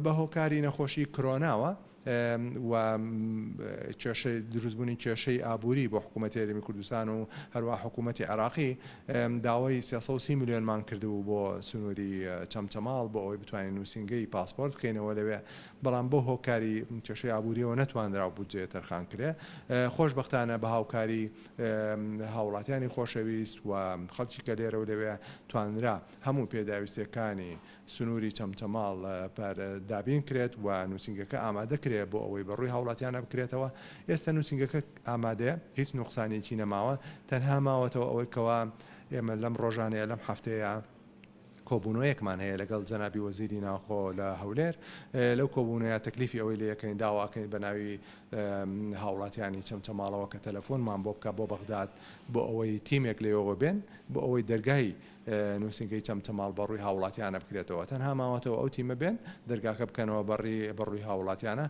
بە هۆکاری نەخۆشی کۆرۆناوە و کێشەی دروستبوونی کێشەی ئابووری بۆ حکوومەتی هەرێمی کوردستان و هەروە حکوومەتی عێراقی داوای 330 میلیۆنمان کردبوو بۆ سنووری چەمچەماڵ بۆ ئەوەی بتوانین نووسینگەی پاسپۆرت بکەینەوە لەوێ بەڵام بۆ هۆکاری کێشەی ئابووریەوە نەتوانرا بودجێ تەرخان کرێ خۆشبەختانە بە هاوکاری هاوڵاتیانی خۆشەویست و خەڵکی کە لێرە و لەوێ توانرا هەموو پێداویستەکانی سنووری چەمچەماڵ دابین کرێت و نووسینگەکە ئامادە کرێت بۆ ئەوەی بەڕووی هاوڵاتیانە بکرێتەوە ئێستا نووسینگەکە ئامادەیە هیچ نوقسانێکی نەماوە تەنها ماوەتەوە ئەوەی کەوا ئێمە لەم ڕۆژانەیە لەم هەفتەیە کۆبوونەوەیەکمان هەیە لەگەڵ جەنابی وەزیری ناوخۆ لە هەولێر لەو کۆبوونەیە تەکلیفی ئەوەی لە یەکەین داواکەین بە ناوی هاوڵاتیانی چەمچەماڵەوە کە تەلەفۆنمان بۆ بکە بۆ بەغداد بۆ ئەوەی تیمێک لێەوە بێن بۆ ئەوەی دەرگای نووسینگەی چەمچەماڵ بەڕووی هاوڵاتیانە بکرێتەوە تەنها ماوەتەوە ئەو تیمە بێن دەرگاکە بکەنەوە بەڕووی هاوڵاتیانە